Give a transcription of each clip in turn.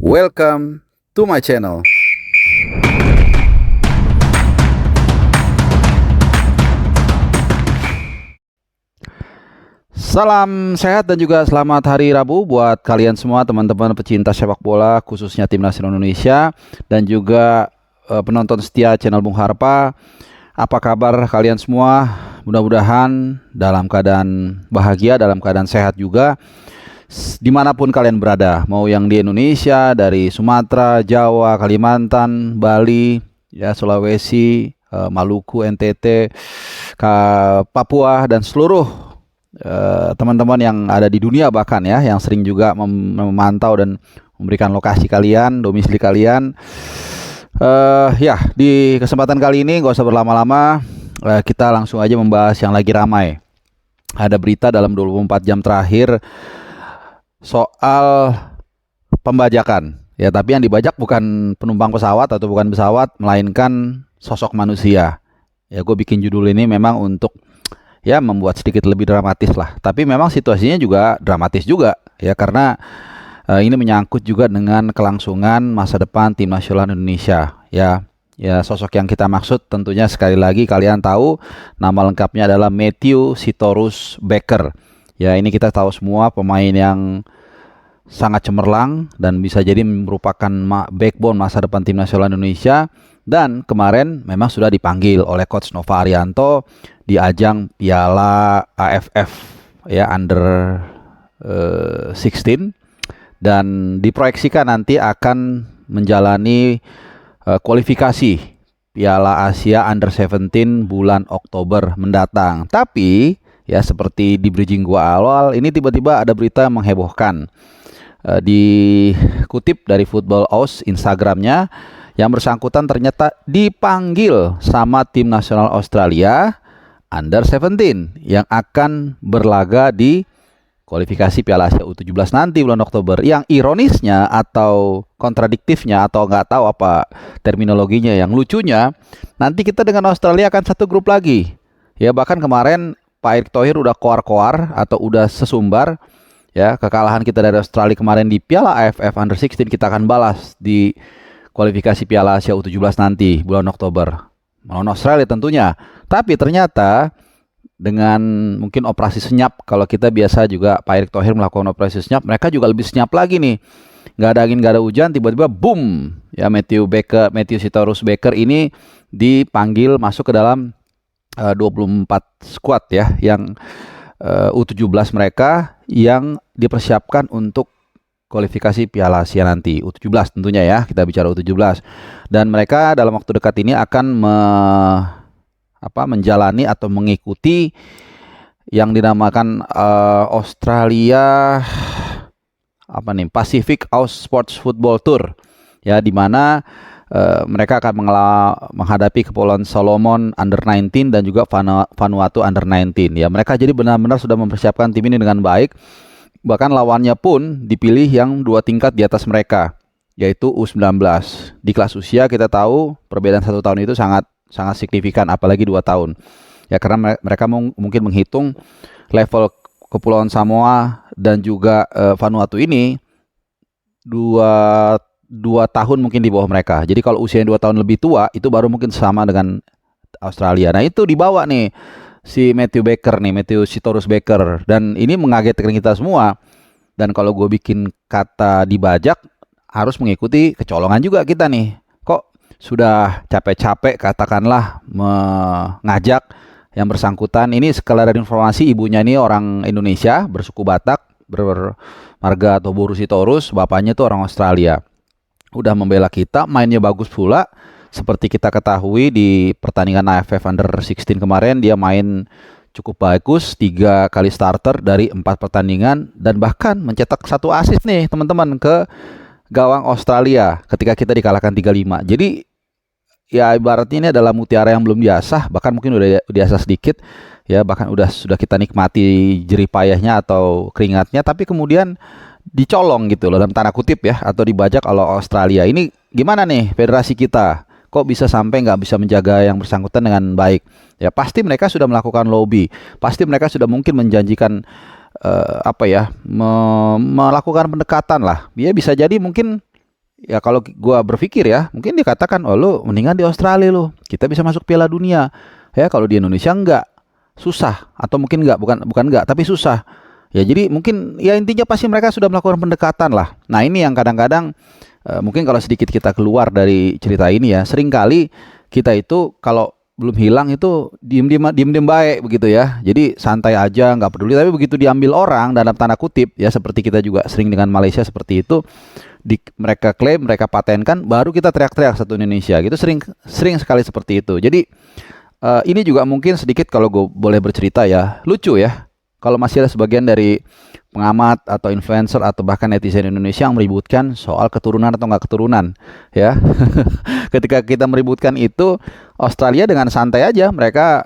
Welcome to my channel. Salam sehat dan juga selamat hari Rabu buat kalian semua teman-teman pecinta sepak bola, khususnya Timnas Indonesia dan juga penonton setia channel Bung Harpa. Apa kabar kalian semua? Mudah-mudahan dalam keadaan bahagia, dalam keadaan sehat juga dimanapun kalian berada, mau yang di Indonesia, dari Sumatera, Jawa, Kalimantan, Bali, ya Sulawesi, Maluku, NTT, Papua dan seluruh teman-teman yang ada di dunia, bahkan ya yang sering juga memantau dan memberikan lokasi kalian, domisili kalian. Ya, di kesempatan kali ini gak usah berlama-lama, kita langsung aja membahas yang lagi ramai. Ada berita dalam 24 jam terakhir soal pembajakan. Ya, tapi yang dibajak bukan penumpang pesawat atau bukan pesawat, melainkan sosok manusia. Ya, gue bikin judul ini memang untuk ya membuat sedikit lebih dramatis lah. Tapi memang situasinya juga dramatis juga ya, karena ini menyangkut juga dengan kelangsungan masa depan tim nasional Indonesia. Ya, sosok yang kita maksud tentunya sekali lagi kalian tahu nama lengkapnya adalah Matthew Sitorus Baker. Ya, ini kita tahu semua pemain yang sangat cemerlang dan bisa jadi merupakan backbone masa depan tim nasional Indonesia. Dan kemarin memang sudah dipanggil oleh Coach Nova Arianto di ajang Piala AFF ya Under 16, dan diproyeksikan nanti akan menjalani kualifikasi Piala Asia Under 17 bulan Oktober mendatang. Tapi ya seperti di bridging gua awal, ini tiba-tiba ada berita yang menghebohkan. Dikutip dari Football House Instagramnya, yang bersangkutan ternyata dipanggil sama tim nasional Australia Under 17 yang akan berlaga di kualifikasi Piala Asia U17 nanti bulan Oktober. Yang ironisnya atau kontradiktifnya atau nggak tahu apa terminologinya, yang lucunya, nanti kita dengan Australia akan satu grup lagi. Ya, bahkan kemarin Pak Erick Thohir udah koar-koar atau udah sesumbar ya, kekalahan kita dari Australia kemarin di Piala AFF Under 16 kita akan balas di kualifikasi Piala Asia U17 nanti bulan Oktober melawan Australia tentunya. Tapi ternyata dengan mungkin operasi senyap, kalau kita biasa juga Pak Erick Thohir melakukan operasi senyap, mereka juga lebih senyap lagi nih. Nggak ada angin, nggak ada hujan, tiba-tiba boom ya, Matthew Sitorus Baker ini dipanggil masuk ke dalam 24 squad ya, yang U17 mereka yang dipersiapkan untuk kualifikasi Piala Asia nanti U17 tentunya ya, kita bicara U17. Dan mereka dalam waktu dekat ini akan menjalani atau mengikuti yang dinamakan Australia Pacific House Sports Football Tour ya, di mana mereka akan menghadapi Kepulauan Solomon Under 19 dan juga Vanuatu Under 19 ya. Mereka jadi benar-benar sudah mempersiapkan tim ini dengan baik. Bahkan lawannya pun dipilih yang 2 tingkat di atas mereka, yaitu U19. Di kelas usia kita tahu perbedaan 1 tahun itu sangat signifikan, apalagi 2 tahun ya, karena mereka mungkin menghitung level Kepulauan Samoa dan juga Vanuatu ini dua tahun mungkin di bawah mereka. Jadi kalau usianya 2 tahun lebih tua, itu baru mungkin sama dengan Australia. Nah, itu dibawa nih si Matthew Sitorus Baker, dan ini mengagetkan kita semua. Dan kalau gue bikin kata dibajak, harus mengikuti kecolongan juga kita nih. Kok sudah capek-capek katakanlah mengajak yang bersangkutan, ini sekedar informasi, ibunya ini orang Indonesia bersuku Batak, bermarga Toboru Sitorus, bapaknya itu orang Australia. Udah membela kita, mainnya bagus pula. Seperti kita ketahui di pertandingan AFF Under 16 kemarin, dia main cukup bagus, 3 kali starter dari 4 pertandingan, dan bahkan mencetak 1 assist nih teman-teman ke gawang Australia ketika kita dikalahkan 3-5. Jadi ya ibaratnya ini adalah mutiara yang belum diasah, bahkan mungkin udah diasah sedikit ya, bahkan sudah kita nikmati jerih payahnya atau keringatnya, tapi kemudian dicolong gitu loh, dalam tanda kutip ya, atau dibajak oleh Australia. Ini gimana nih federasi kita? Kok bisa sampai nggak bisa menjaga yang bersangkutan dengan baik? Ya pasti mereka sudah melakukan lobby, pasti mereka sudah mungkin menjanjikan melakukan pendekatan lah. Ya bisa jadi mungkin ya kalau gua berpikir ya, mungkin dikatakan, oh lu mendingan di Australia lu, kita bisa masuk Piala Dunia. Ya kalau di Indonesia enggak, susah atau mungkin enggak, bukan bukan enggak, tapi susah. Ya jadi mungkin ya intinya pasti mereka sudah melakukan pendekatan lah. Nah ini yang kadang-kadang mungkin kalau sedikit kita keluar dari cerita ini ya, seringkali kita itu kalau belum hilang itu diem-diem baik begitu ya. Jadi santai aja, nggak peduli. Tapi begitu diambil orang dalam tanda kutip ya, seperti kita juga sering dengan Malaysia seperti itu, mereka klaim, mereka patenkan, baru kita teriak-teriak satu Indonesia gitu. Sering sering sekali seperti itu. Jadi ini juga mungkin sedikit kalau gue boleh bercerita ya, lucu ya. Kalau masih ada sebagian dari pengamat atau influencer atau bahkan netizen Indonesia yang meributkan soal keturunan atau nggak keturunan ya. Ketika kita meributkan itu, Australia dengan santai aja mereka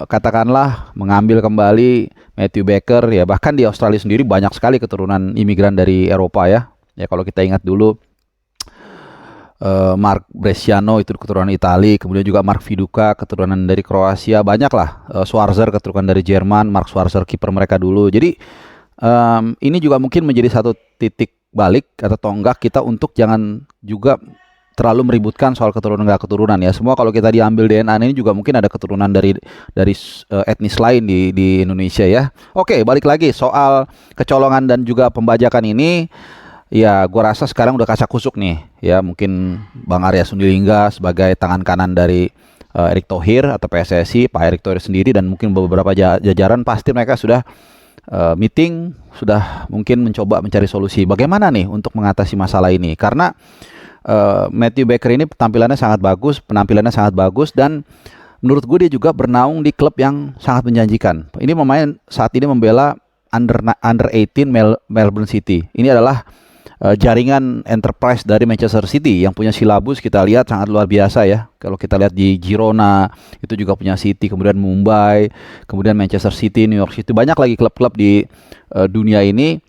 katakanlah mengambil kembali Matthew Baker ya. Bahkan di Australia sendiri banyak sekali keturunan imigran dari Eropa ya. Ya kalau kita ingat dulu Mark Bresciano itu keturunan Itali, kemudian juga Mark Viduka keturunan dari Kroasia, banyak lah. Schwarzer keturunan dari Jerman, Mark Schwarzer kiper mereka dulu. Jadi ini juga mungkin menjadi satu titik balik atau tonggak kita untuk jangan juga terlalu meributkan soal keturunan nggak keturunan ya. Semua kalau kita diambil DNA ini juga mungkin ada keturunan dari etnis lain di Indonesia ya. Oke, balik lagi soal kecolongan dan juga pembajakan ini. Ya, gua rasa sekarang udah kasak kusuk nih. Ya, mungkin Bang Arya Sundilingga sebagai tangan kanan dari Erick Thohir atau PSSI, Pak Erick Thohir sendiri dan mungkin beberapa jajaran pasti mereka sudah meeting, sudah mungkin mencoba mencari solusi. Bagaimana nih untuk mengatasi masalah ini? Karena Matthew Baker ini penampilannya sangat bagus dan menurut gue dia juga bernaung di klub yang sangat menjanjikan. Ini pemain saat ini membela under 18 Melbourne City. Ini adalah jaringan enterprise dari Manchester City yang punya silabus kita lihat sangat luar biasa ya. Kalau kita lihat di Girona itu juga punya City, kemudian Mumbai, kemudian Manchester City, New York City, banyak lagi klub-klub di dunia ini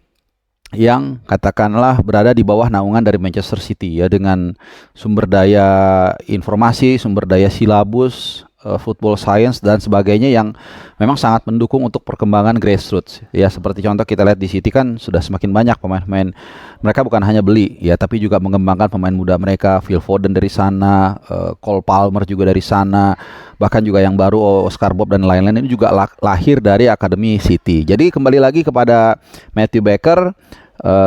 yang katakanlah berada di bawah naungan dari Manchester City ya, dengan sumber daya informasi, sumber daya silabus, football science dan sebagainya yang memang sangat mendukung untuk perkembangan grassroots ya. Seperti contoh kita lihat di City kan sudah semakin banyak pemain-pemain, mereka bukan hanya beli ya tapi juga mengembangkan pemain muda mereka. Phil Foden dari sana, Cole Palmer juga dari sana, bahkan juga yang baru Oscar Bob dan lain-lain ini juga lahir dari akademi City. Jadi kembali lagi kepada Matthew Baker,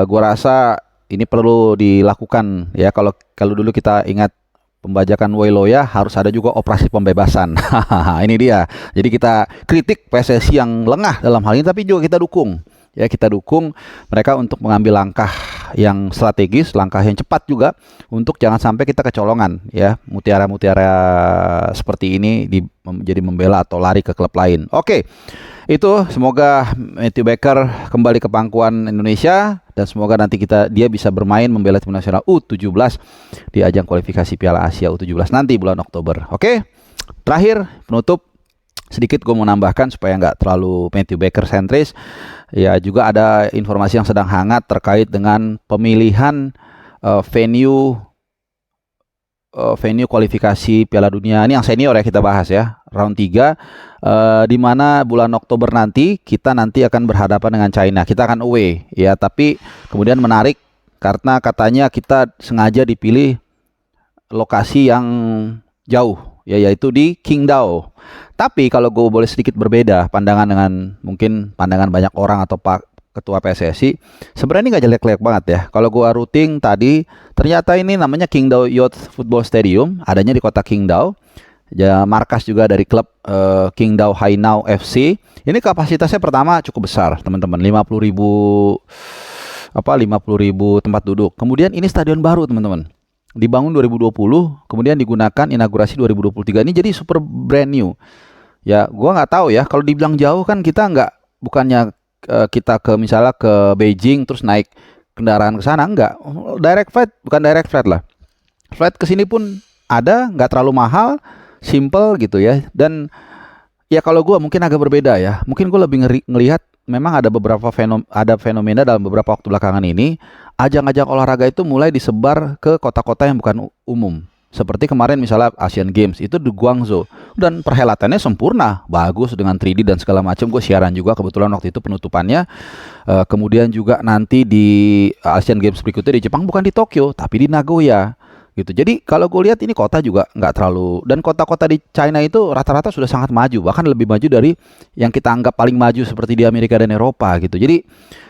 gua rasa ini perlu dilakukan ya. Kalau dulu kita ingat pembajakan Wailoya, harus ada juga operasi pembebasan. Ini dia. Jadi kita kritik PSSI yang lengah dalam hal ini, tapi juga kita dukung. Ya, kita dukung mereka untuk mengambil langkah yang strategis, langkah yang cepat juga untuk jangan sampai kita kecolongan ya. Mutiara-mutiara seperti ini jadi membela atau lari ke klub lain. Oke. Itu semoga Matthew Baker kembali ke pangkuan Indonesia dan semoga nanti dia bisa bermain membela tim nasional U17 di ajang kualifikasi Piala Asia U17 nanti bulan Oktober. Oke, terakhir penutup sedikit gue mau nambahkan supaya nggak terlalu Matthew Baker sentris. Ya juga ada informasi yang sedang hangat terkait dengan pemilihan venue kualifikasi Piala Dunia. Ini yang senior ya kita bahas ya, round 3 di mana bulan Oktober nanti kita akan berhadapan dengan China. Kita akan away ya, tapi kemudian menarik karena katanya kita sengaja dipilih lokasi yang jauh ya, yaitu di Qingdao. Tapi kalau gue boleh sedikit berbeda pandangan dengan mungkin pandangan banyak orang atau Pak Ketua PSSI, sebenarnya ini nggak jelek-jelek banget ya. Kalau gua routing tadi, ternyata ini namanya Qingdao Youth Football Stadium, adanya di kota Qingdao. Ya, markas juga dari klub Qingdao Hainao FC. Ini kapasitasnya pertama cukup besar, teman-teman. 50.000 tempat duduk. Kemudian ini stadion baru, teman-teman. Dibangun 2020, kemudian digunakan inaugurasi 2023. Ini jadi super brand new. Ya, gua nggak tahu ya. Kalau dibilang jauh kan kita bukannya kita misalnya ke Beijing terus naik kendaraan ke sana, enggak, direct flight lah. Flight ke sini pun ada, nggak terlalu mahal, simple gitu ya. Dan ya kalau gue mungkin agak berbeda ya. Mungkin gue lebih ngelihat memang ada beberapa fenomena dalam beberapa waktu belakangan ini, ajang-ajang olahraga itu mulai disebar ke kota-kota yang bukan umum. Seperti kemarin misalnya Asian Games itu di Guangzhou dan perhelatannya sempurna, bagus dengan 3D dan segala macam. Gue siaran juga kebetulan waktu itu penutupannya. Kemudian juga nanti di Asian Games berikutnya di Jepang bukan di Tokyo tapi di Nagoya gitu. Jadi kalau gue lihat ini kota juga nggak terlalu, dan kota-kota di China itu rata-rata sudah sangat maju, bahkan lebih maju dari yang kita anggap paling maju seperti di Amerika dan Eropa gitu. Jadi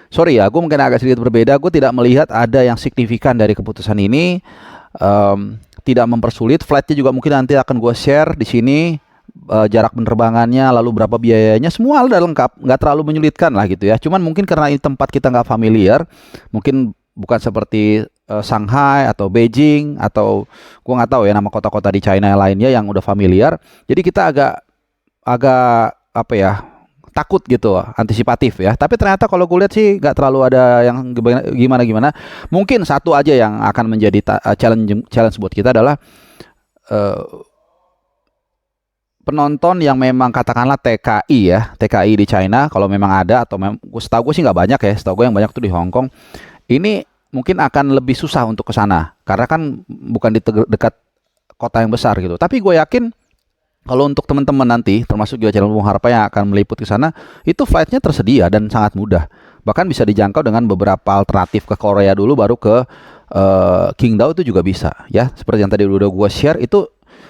sorry ya, gue mungkin agak sedikit berbeda. Gue tidak melihat ada yang signifikan dari keputusan ini. Tidak mempersulit. Flightnya juga mungkin nanti akan gue share di sini, jarak penerbangannya, lalu berapa biayanya, semua udah lengkap, nggak terlalu menyulitkan lah gitu ya. Cuman mungkin karena ini tempat kita nggak familiar, mungkin bukan seperti Shanghai atau Beijing atau gue nggak tahu ya nama kota-kota di China lainnya yang udah familiar. Jadi kita agak agak apa ya, takut gitu, antisipatif ya. Tapi ternyata kalau gue lihat sih nggak terlalu ada yang gimana-gimana. Mungkin satu aja yang akan menjadi challenge buat kita adalah penonton yang memang katakanlah TKI ya, TKI di China kalau memang ada, atau setahu gue sih nggak banyak ya, setahu gue yang banyak tuh di Hong Kong. Ini mungkin akan lebih susah untuk ke sana karena kan bukan di dekat kota yang besar gitu. Tapi gue yakin kalau untuk teman-teman nanti, termasuk juga channel Bung Harpa yang akan meliput ke sana, itu flightnya tersedia dan sangat mudah. Bahkan bisa dijangkau dengan beberapa alternatif ke Korea dulu, baru ke Qingdao itu juga bisa. Ya, seperti yang tadi udah gue share itu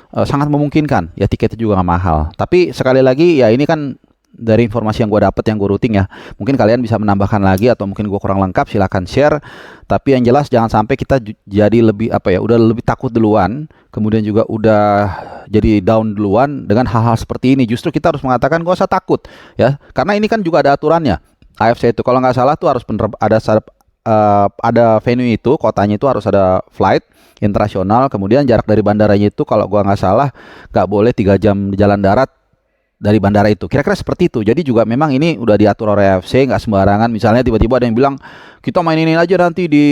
sangat memungkinkan. Ya tiketnya juga nggak mahal. Tapi sekali lagi ya ini kan dari informasi yang gue dapat, yang gue routing ya. Mungkin kalian bisa menambahkan lagi atau mungkin gue kurang lengkap, silahkan share. Tapi yang jelas jangan sampai kita jadi lebih apa ya, udah lebih takut duluan, kemudian juga udah jadi down duluan dengan hal-hal seperti ini. Justru kita harus mengatakan gak usah takut ya, karena ini kan juga ada aturannya. AFC itu kalau nggak salah tuh harus ada venue itu, kotanya itu harus ada flight internasional, kemudian jarak dari bandaranya itu kalau gua nggak salah nggak boleh 3 jam di jalan darat dari bandara itu, kira-kira seperti itu. Jadi juga memang ini udah diatur oleh AFC, nggak sembarangan. Misalnya tiba-tiba ada yang bilang kita mainin aja nanti di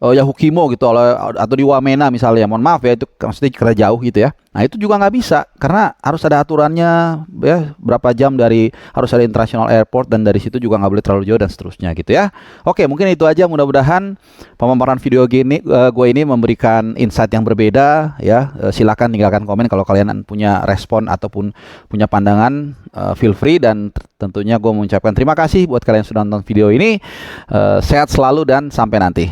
Yahukimo gitu, atau di Wamena misalnya. Mohon maaf ya, itu maksudnya kira jauh gitu ya. Nah itu juga nggak bisa karena harus ada aturannya ya, berapa jam dari, harus ada international airport, dan dari situ juga nggak boleh terlalu jauh dan seterusnya gitu ya. Oke, mungkin itu aja. Mudah-mudahan pemaparan video gue ini memberikan insight yang berbeda ya. Silakan tinggalkan komen kalau kalian punya respon ataupun punya pandangan, feel free. Dan tentunya gue mengucapkan terima kasih buat kalian yang sudah nonton video ini. Sehat selalu dan sampai nanti.